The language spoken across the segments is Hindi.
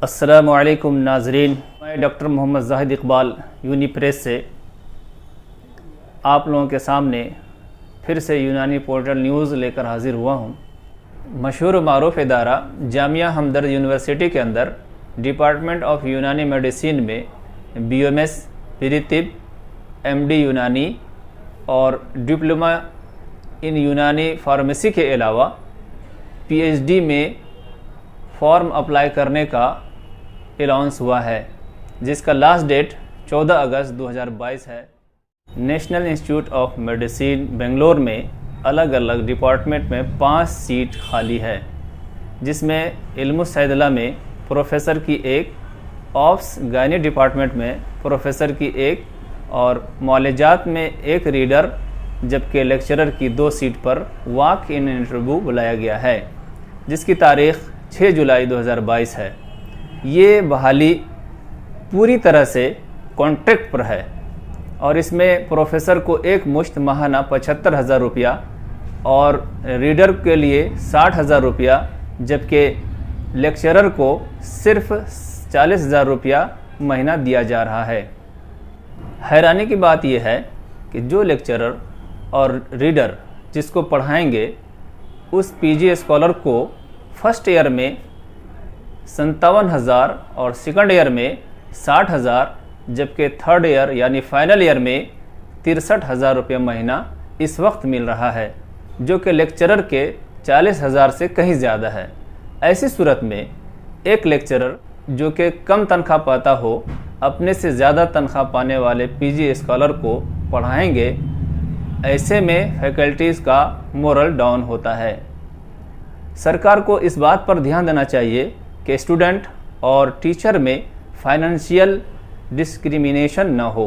अस्सलामुअलैकुम नाज़रीन, मैं डॉक्टर मोहम्मद ज़ाहिद इकबाल यूनी प्रेस से आप लोगों के सामने फिर से यूनानी पोर्टल न्यूज़ लेकर हाज़िर हुआ हूँ। मशहूर मारूफ इदारा जामिया हमदर्द यूनिवर्सिटी के अंदर डिपार्टमेंट ऑफ यूनानी मेडिसिन में BMS, प्री-तिब, MD यूनानी और डिप्लोमा इन यूनानी फार्मेसी के अलावा PhD में फॉर्म अप्लाई करने का अनाउंस हुआ है, जिसका लास्ट डेट 14 अगस्त 2022 है। National institute of medicine Bangalore में अलग अलग डिपार्टमेंट में 5 सीट खाली है, जिसमें इल्मुस सैदला में प्रोफेसर की 1, ऑप्स गायनी डिपार्टमेंट में प्रोफेसर की 1 और मौलजात में 1 रीडर, जबकि लेक्चरर की 2 सीट पर वॉक इन इंटरव्यू बुलाया गया है, जिसकी तारीख़ 6 जुलाई 2022 है। ये बहाली पूरी तरह से कॉन्ट्रैक्ट पर है और इसमें प्रोफेसर को एक मुश्त माहाना 75,000 रुपया और रीडर के लिए 60,000 रुपया, जबकि लेक्चरर को सिर्फ 40,000 रुपया महीना दिया जा रहा है। हैरानी की बात यह है कि जो लेक्चरर और रीडर जिसको पढ़ाएंगे उस PG स्कॉलर को फर्स्ट ईयर में 57,000 और सेकंड ईयर में 60,000, जबकि थर्ड ईयर यानी फाइनल ईयर में 63,000 रुपये महीना इस वक्त मिल रहा है, जो कि लेक्चरर के 40,000 से कहीं ज़्यादा है। ऐसी सूरत में एक लेक्चरर जो कि कम तनख्वाह पाता हो अपने से ज़्यादा तनख्वाह पाने वाले PG स्कॉलर को पढ़ाएंगे, ऐसे में फैकल्टीज़ का मोरल डाउन होता है। सरकार को इस बात पर ध्यान देना चाहिए कि स्टूडेंट और टीचर में फाइनेंशियल डिस्क्रिमिनेशन न हो।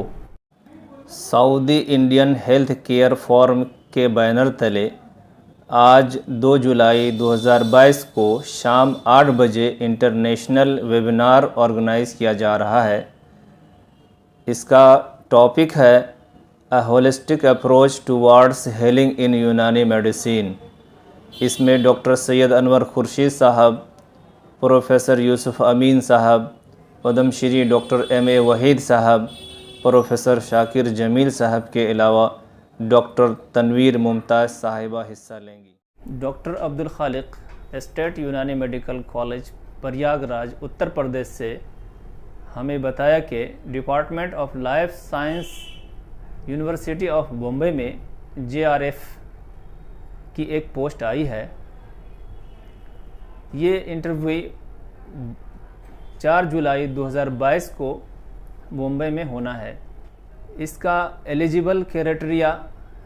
Saudi Indian health care forum के बैनर तले आज 2 जुलाई 2022 को शाम 8 बजे इंटरनेशनल वेबिनार ऑर्गेनाइज किया जा रहा है। इसका टॉपिक है a holistic approach towards healing in यूनानी मेडिसिन। इसमें डॉक्टर सैयद अनवर खुर्शीद साहब, प्रोफेसर यूसुफ अमीन साहब, पद्मश्री डॉक्टर MA वहीद साहब, प्रोफेसर शाकिर जमील साहब के अलावा डॉक्टर तनवीर मुमताज़ साहिबा हिस्सा लेंगी। डॉक्टर अब्दुल खालिक स्टेट यूनानी मेडिकल कॉलेज प्रयागराज उत्तर प्रदेश से हमें बताया कि department of life science university of Bombay में JRF की एक पोस्ट आई है। ये इंटरव्यू 4 जुलाई 2022 को मुंबई में होना है। इसका एलिजिबल क्राइटेरिया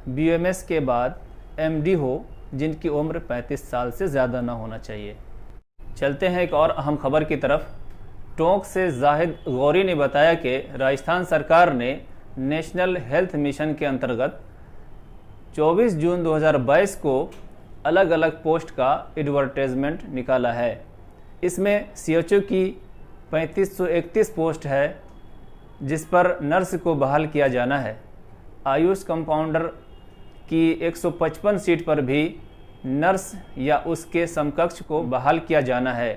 BMS के बाद MD हो, जिनकी उम्र 35 साल से ज़्यादा ना होना चाहिए। चलते हैं एक और अहम खबर की तरफ। टोंक से जाहिद गौरी ने बताया कि राजस्थान सरकार ने नेशनल हेल्थ मिशन के अंतर्गत 24 जून 2022 को अलग अलग पोस्ट का एडवर्टाइजमेंट निकाला है। इसमें CHO की 3531 पोस्ट है, जिस पर नर्स को बहाल किया जाना है। आयुष कंपाउंडर की 155 सीट पर भी नर्स या उसके समकक्ष को बहाल किया जाना है।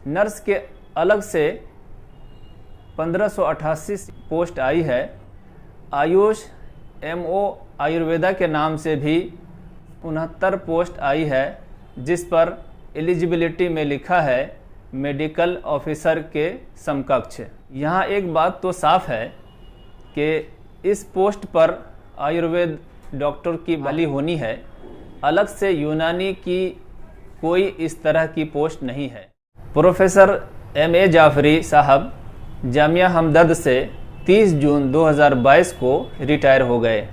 नर्स के अलग से 1588 पोस्ट आई है। आयुष MO आयुर्वेदा के नाम से भी 69 पोस्ट आई है, जिस पर एलिजिबिलिटी में लिखा है मेडिकल ऑफिसर के समकक्ष। यहाँ एक बात तो साफ है कि इस पोस्ट पर आयुर्वेद डॉक्टर की बहाली होनी है, अलग से यूनानी की कोई इस तरह की पोस्ट नहीं है। प्रोफेसर MA जाफरी साहब जामिया हमदर्द से 30 जून 2022 को रिटायर हो गए।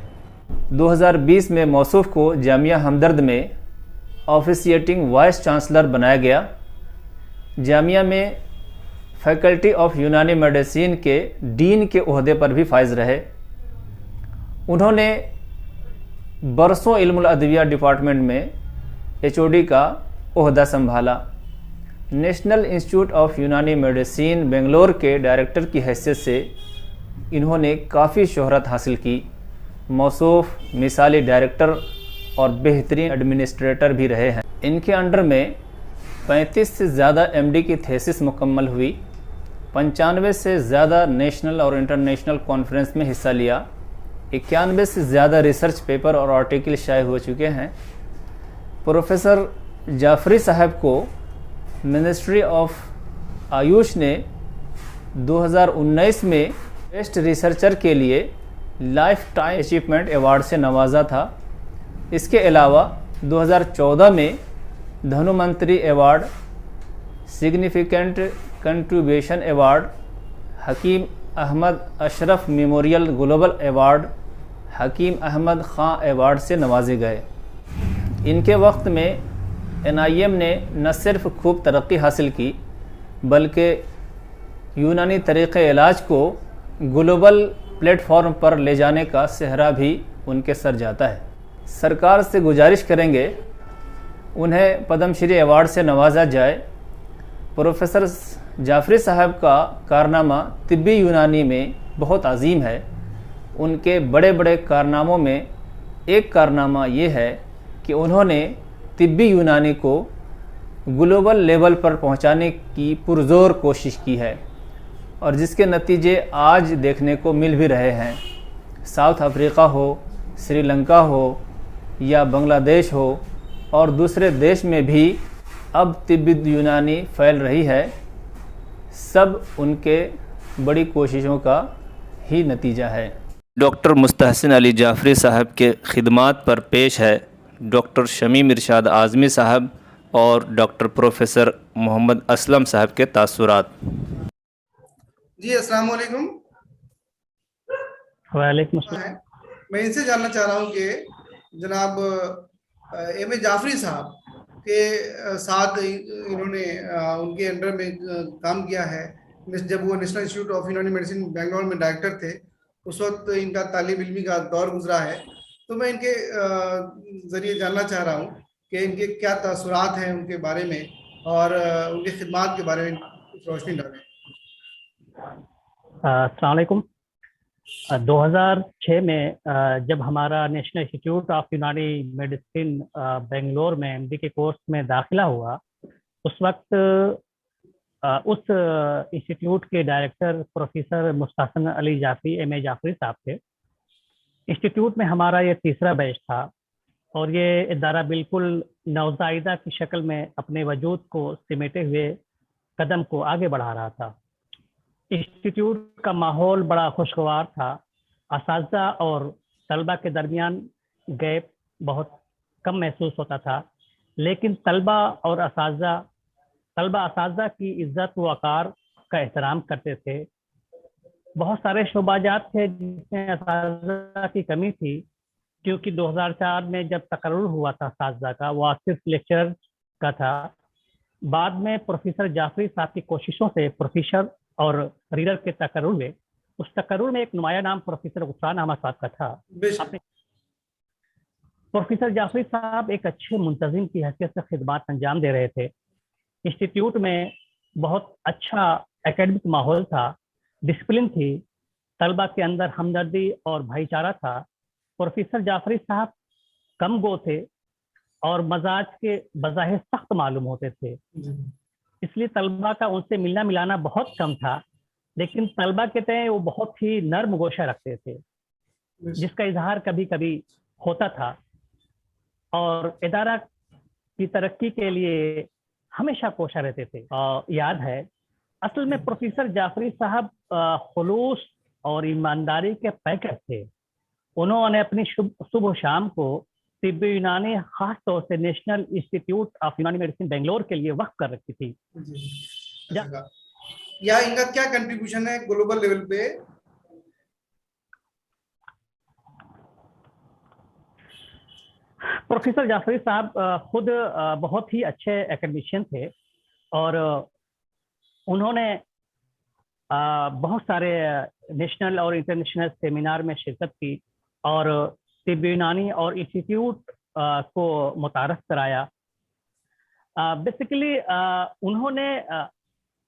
2020 में मौसूफ को जामिया हमदर्द में ऑफिशिएटिंग वाइस चांसलर बनाया गया। जामिया में फैकल्टी ऑफ यूनानी मेडिसिन के डीन के ओहदे पर भी फाइज रहे। उन्होंने बरसों इल्मुल अदविया डिपार्टमेंट में HOD का ओहदा संभाला। नेशनल इंस्टीट्यूट ऑफ यूनानी मेडिसिन बेंगलोर के डायरेक्टर की हैसियत से इन्होंने काफ़ी शोहरत हासिल की। मौसूफ मिसाली डायरेक्टर और बेहतरीन एडमिनिस्ट्रेटर भी रहे हैं। इनके अंडर में 35 से ज़्यादा एमडी की थेसिस मुकम्मल हुई, 95 से ज़्यादा नेशनल और इंटरनेशनल कॉन्फ्रेंस में हिस्सा लिया, 91 से ज़्यादा रिसर्च पेपर और आर्टिकल शाये हो चुके हैं। प्रोफेसर जाफरी साहब को मिनिस्ट्री ऑफ आयुष ने 2019 में बेस्ट रिसर्चर के लिए लाइफ टाइम अचीवमेंट अवार्ड से नवाजा था। इसके अलावा 2014 में धनुमंत्री award, significant contribution award, Hakim Ahmad Ashraf memorial global award, Hakim Ahmad Khan award से नवाजे गए। इनके वक्त में एनआईएम ने न सिर्फ खूब तरक्की हासिल की बल्कि यूनानी तरीक़े इलाज को ग्लोबल प्लेटफॉर्म पर ले जाने का सेहरा भी उनके सर जाता है। सरकार से गुजारिश करेंगे उन्हें पद्मश्री अवार्ड से नवाजा जाए। प्रोफेसर जाफरी साहब का कारनामा तिब्बी यूनानी में बहुत अजीम है। उनके बड़े बड़े कारनामों में एक कारनामा ये है कि उन्होंने तिब्बी यूनानी को ग्लोबल लेवल पर पहुंचाने की पुरजोर कोशिश की है और जिसके नतीजे आज देखने को मिल भी रहे हैं। साउथ अफ्रीका हो, श्रीलंका हो या बांग्लादेश हो और दूसरे देश में भी अब तिब्बी यूनानी फैल रही है। सब उनके बड़ी कोशिशों का ही नतीजा है। डॉक्टर मुस्तहसिन अली जाफरी साहब के खिदमात पर पेश है डॉक्टर शमीम इरशाद आज़मी साहब और डॉक्टर प्रोफेसर मोहम्मद असलम साहब के तासुरात। जी अस्सलाम वालेकुम। वालेकुम अस्सलाम। मैं इनसे जानना चाह रहा हूँ कि जनाब एम.ए. जाफरी साहब के साथ इन्होंने उनके अंडर में काम किया है। जब वो नेशनल इंस्टीट्यूट ऑफ यूनानी मेडिसिन बेंगलोर में डायरेक्टर थे, उस वक्त इनका तालीम इल्मी का दौर गुजरा है। तो मैं इनके ज़रिए जानना चाह रहा हूँ कि इनके क्या तासुरात हैं उनके बारे में और उनके खिदमात के बारे में कुछ रोशनी डालें। अस्सलाम वालेकुम। 2006 में जब हमारा नेशनल इंस्टीट्यूट ऑफ यूनानी मेडिसिन बेंगलोर में एमडी के कोर्स में दाखिला हुआ, उस वक्त उस इंस्टीट्यूट के director professor Mustahsin Ali Jafri M A. Jafri साहब थे। इंस्टीट्यूट में हमारा ये तीसरा बैच था और ये इदारा बिल्कुल नवज़ायदा की शक्ल में अपने वजूद को सिमेटे हुए कदम को आगे बढ़ा रहा था। इंस्टीट्यूट का माहौल बड़ा खुशगवार था। असातिज़ा और तलबा के दरमियान गैप बहुत कम महसूस होता था, लेकिन तलबा असातिज़ा की इज्जत व वक़ार का एहतराम करते थे। बहुत सारे शोबाजात थे जिसमें असातिज़ा की कमी थी, क्योंकि 2004 में जब तकर्रुर हुआ था असातिज़ा का, वो सिर्फ लेक्चर का था। बाद में प्रोफेसर जाफरी साहब की कोशिशों से प्रोफेसर और रीडर के तकर्रुर में, उस तकर्रुर में एक नुमाया नाम प्रोफेसर गुफरान अहमद साहब का था। प्रोफेसर जाफरी साहब एक अच्छे मुंतजिम की हैसियत से खिदमत अंजाम दे रहे थे। इंस्टीट्यूट में बहुत अच्छा एकेडमिक माहौल था, डिसिप्लिन थी, तलबा के अंदर हमदर्दी और भाईचारा था। प्रोफेसर जाफरी साहब कम गो थे और मजाज के बज़ाहिर सख्त मालूम होते थे, इसलिए तलबा का उनसे मिलना मिलाना बहुत कम था, लेकिन तलबा के तय वो बहुत ही नर्म गोशा रखते थे, जिसका इजहार कभी कभी होता था और इदारा की तरक्की के लिए हमेशा कोशा रहते थे। और याद है, असल में प्रोफेसर जाफरी साहब खुलूस और ईमानदारी के पैकर थे। उन्होंने अपनी सुबह शाम को तिब्बी यूनानी, खास तौर से नेशनल इंस्टीट्यूट ऑफ यूनानी मेडिसिन बेंगलोर के लिए वक्फ कर रखी थी। या इनका क्या कंट्रीब्यूशन है ग्लोबल लेवल पे? प्रोफेसर जाफरी साहब खुद बहुत ही अच्छे एकेडमिशियन थे और उन्होंने बहुत सारे नेशनल और इंटरनेशनल सेमिनार में शिरकत की और तिब्बी यूनानी और इंस्टीट्यूट को मुतारफ कराया। बेसिकली उन्होंने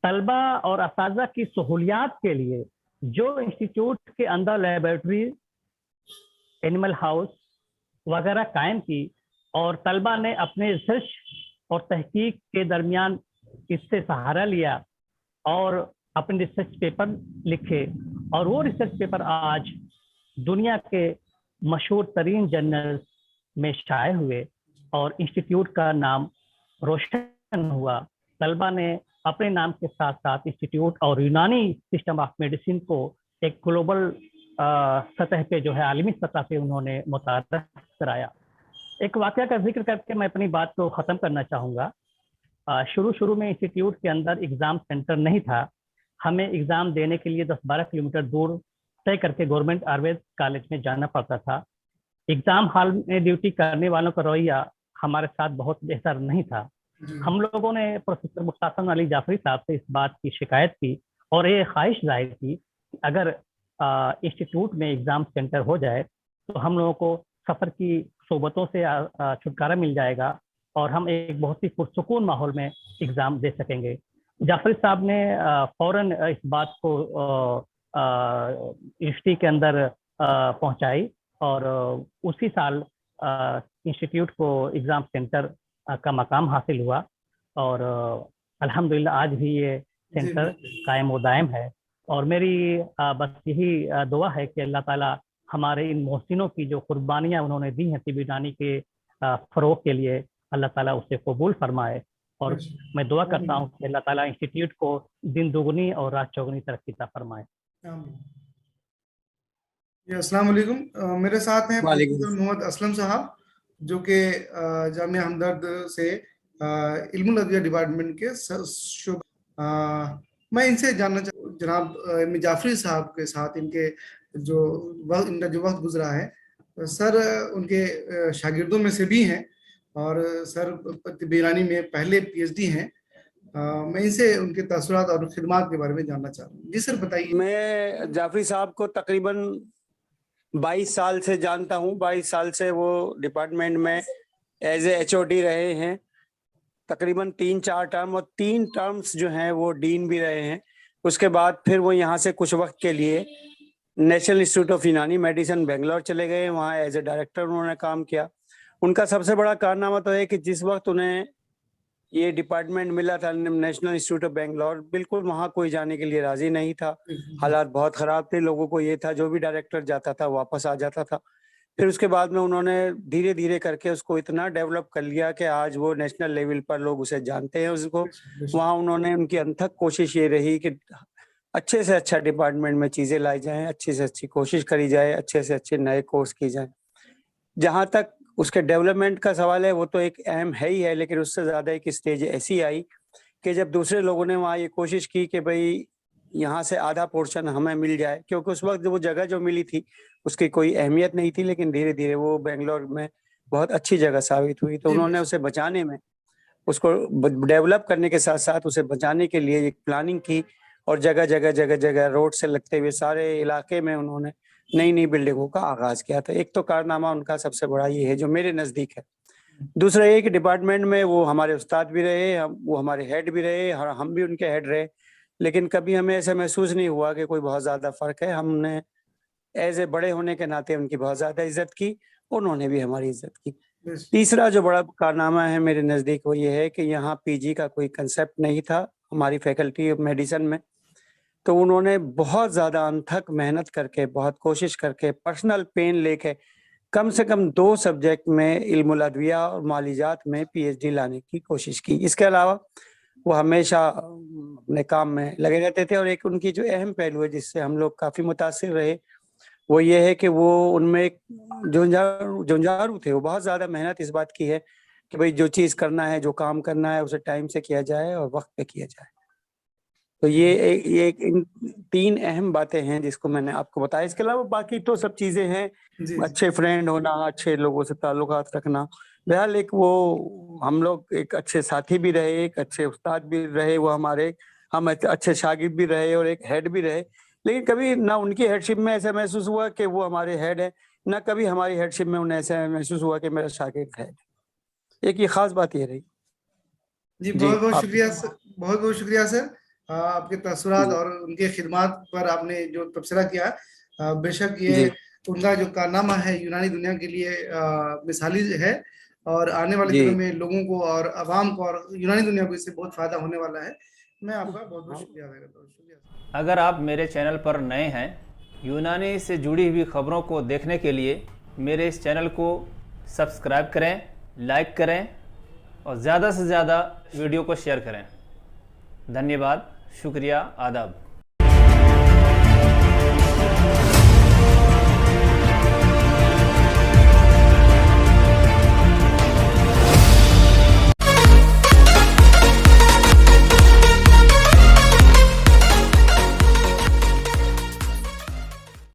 तलबा और असातिज़ा की सहूलियात के लिए जो इंस्टीट्यूट के अंदर लेबोरेटरी, एनिमल हाउस वगैरह कायम की और तलबा ने अपने रिसर्च और तहकीक के दरमियान इससे सहारा लिया और अपने रिसर्च पेपर लिखे, और वो रिसर्च पेपर आज दुनिया के मशहूर तरीन जर्नल्स में शाये हुए और इंस्टीट्यूट का नाम रोशन हुआ। तलबा ने अपने नाम के साथ साथ इंस्टीट्यूट और यूनानी सिस्टम ऑफ मेडिसिन को एक ग्लोबल सतह पे जो है आलमी सतह पे उन्होंने मुतारफ कराया। एक वाक़या का जिक्र करके मैं अपनी बात को ख़त्म करना चाहूँगा। शुरू में इंस्टीट्यूट के अंदर एग्ज़ाम सेंटर नहीं था। हमें एग्ज़ाम देने के लिए 10-12 किलोमीटर दूर तय करके गवर्नमेंट आयुर्वेद कॉलेज में जाना पड़ता था। एग्ज़ाम हॉल में ड्यूटी करने वालों का रवैया हमारे साथ बहुत बेहतर नहीं था। हम लोगों ने प्रोफेसर मुस्तफा अली जाफरी साहब से इस बात की शिकायत की और ये ख्वाहिश जाहिर की कि अगर इंस्टीट्यूट में एग्ज़ाम सेंटर हो जाए तो हम लोगों को सफ़र की सोबतों से छुटकारा मिल जाएगा और हम एक बहुत ही पुरसुकून माहौल में एग्ज़ाम दे सकेंगे। जाफरी साहब ने फ़ौरन इस बात को यूनिवर्सिटी के अंदर पहुंचाई और उसी साल इंस्टीट्यूट को एग्ज़ाम सेंटर का मकाम हासिल हुआ और अल्हम्दुलिल्लाह आज भी ये सेंटर कायम व दायम है। और मेरी बस यही दुआ है कि अल्लाह ताला हमारे इन मोहसिनों की जो कुर्बानियाँ उन्होंने दी हैं तिब यूनानी के फ़रोग़ के लिए, अल्लाह ताला उसे कबूल फरमाए। और मैं दुआ करता हूँ कि अल्लाह ताला इंस्टीट्यूट को दिन दुगनी और रात चौगुनी तरक्की अता फरमाए। अस्सलाम वालेकुम। मेरे साथ हैं प्रोफेसर मोहम्मद असलम साहब जो कि जामिया हमदर्द से इल्मुल अदविया डिपार्टमेंट के मैं इनसे जानना जनाब एम जाफरी साहब के साथ इनका जो वक्त गुजरा है, सर उनके शागिर्दों में से भी हैं और सर तिब यूनानी में पहले PhD हैं। मैं इनसे उनके तसव्वुरात और खिदमात के बारे में जानना चाह रहा हूँ। जी सर बताइए। मैं जाफरी साहब को तकरीबन 22 साल से जानता हूँ। 22 साल से वो डिपार्टमेंट में एज ए HOD रहे हैं, तकरीबन 3-4 टर्म, और 3 टर्म्स जो हैं वो डीन भी रहे हैं। उसके बाद फिर वो यहाँ से कुछ वक्त के लिए नेशनल इंस्टीट्यूट ऑफ यूनानी मेडिसिन बेंगलोर चले गए। वहाँ एज ए डायरेक्टर उन्होंने काम किया। उनका सबसे बड़ा कारनामा तो है कि जिस वक्त उन्हें ये डिपार्टमेंट मिला था नेशनल इंस्टीट्यूट ऑफ बेंगलोर, बिल्कुल वहाँ कोई जाने के लिए राजी नहीं था। हालात बहुत ख़राब थे, लोगों को ये था जो भी डायरेक्टर जाता था वापस आ जाता था। फिर उसके बाद में उन्होंने धीरे धीरे करके उसको इतना डेवलप कर लिया कि आज वो नेशनल लेवल पर लोग उसे जानते हैं उसको। वहाँ उन्होंने उनकी अनथक कोशिश ये रही कि अच्छे से अच्छा डिपार्टमेंट में चीज़ें लाई जाएँ, अच्छी से अच्छी कोशिश करी जाए, अच्छे से अच्छे नए कोर्स की जाए। जहाँ तक उसके डेवलपमेंट का सवाल है वो तो एक अहम है ही है, लेकिन उससे ज़्यादा एक स्टेज ऐसी आई कि जब दूसरे लोगों ने वहाँ ये कोशिश की कि भाई यहाँ से आधा पोर्शन हमें मिल जाए, क्योंकि उस वक्त वो जगह जो मिली थी उसकी कोई अहमियत नहीं थी, लेकिन धीरे धीरे वो बेंगलोर में बहुत अच्छी जगह साबित हुई। तो उन्होंने उसे बचाने में, उसको डेवलप करने के साथ साथ उसे बचाने के लिए एक प्लानिंग की और जगह जगह रोड से लगते हुए सारे इलाके में उन्होंने नई नई बिल्डिंगों का आगाज किया था। एक तो कारनामा उनका सबसे बड़ा ये है जो मेरे नज़दीक है। दूसरा ये कि डिपार्टमेंट में वो हमारे उस्ताद भी रहे, वो हमारे हेड भी रहे, हम भी उनके हेड रहे, लेकिन कभी हमें ऐसा महसूस नहीं हुआ कि कोई बहुत ज़्यादा फ़र्क है। हमने एज ए बड़े होने के नाते उनकी बहुत ज़्यादा इज्जत की, उन्होंने भी हमारी इज्जत की। तीसरा जो बड़ा कारनामा है मेरे नज़दीक वो ये है कि यहाँ PG का कोई कंसेप्ट नहीं था हमारी फैकल्टी ऑफ मेडिसिन में। तो उन्होंने बहुत ज़्यादा अनथक मेहनत करके, बहुत कोशिश करके, पर्सनल पेन लेके कम से कम 2 सब्जेक्ट में इल्मुल अदविया और मालिजात में PhD लाने की कोशिश की। इसके अलावा वो हमेशा अपने काम में लगे रहते थे। और एक उनकी जो अहम पहलू है जिससे हम लोग काफ़ी मुतासिर रहे वो ये है कि वो उनमें एक जुझारू थे। वो बहुत ज़्यादा मेहनत इस बात की है कि भाई जो चीज़ करना है, जो काम करना है उसे टाइम से किया जाए और वक्त पे किया जाए। तो ये इन 3 अहम बातें हैं जिसको मैंने आपको बताया। इसके अलावा बाकी तो सब चीज़ें हैं, अच्छे फ्रेंड होना, अच्छे लोगों से ताल्लुकात रखना। बहरहाल एक वो हम लोग एक अच्छे साथी भी रहे, एक अच्छे उस्ताद भी रहे, वो हमारे हम अच्छे शागिर्द भी रहे और एक हेड भी रहे। लेकिन कभी ना उनकी हेडशिप में ऐसा महसूस हुआ कि वो हमारे हेड है, ना कभी हमारी हेडशिप में उन्हें ऐसा महसूस हुआ कि मेरा शागिर्द है। एक ये खास बात ये रही। जी बहुत बहुत शुक्रिया सर, बहुत बहुत शुक्रिया सर आपके तसव्वुरात और उनके खिदमात पर आपने जो तबसरा किया। बेशक ये उनका जो कारनामा है यूनानी दुनिया के लिए मिसाली है और आने वाले जी। दिनों में लोगों को और आवाम को और यूनानी दुनिया को इससे बहुत फायदा होने वाला है। मैं आपका बहुत बहुत शुक्रिया अदा करता हूँ। शुक्रिया। अगर आप मेरे चैनल पर नए हैं, यूनानी से जुड़ी हुई खबरों को देखने के लिए मेरे इस चैनल को सब्सक्राइब करें, लाइक करें और ज़्यादा से ज़्यादा वीडियो को शेयर करें। धन्यवाद, शुक्रिया, आदाब।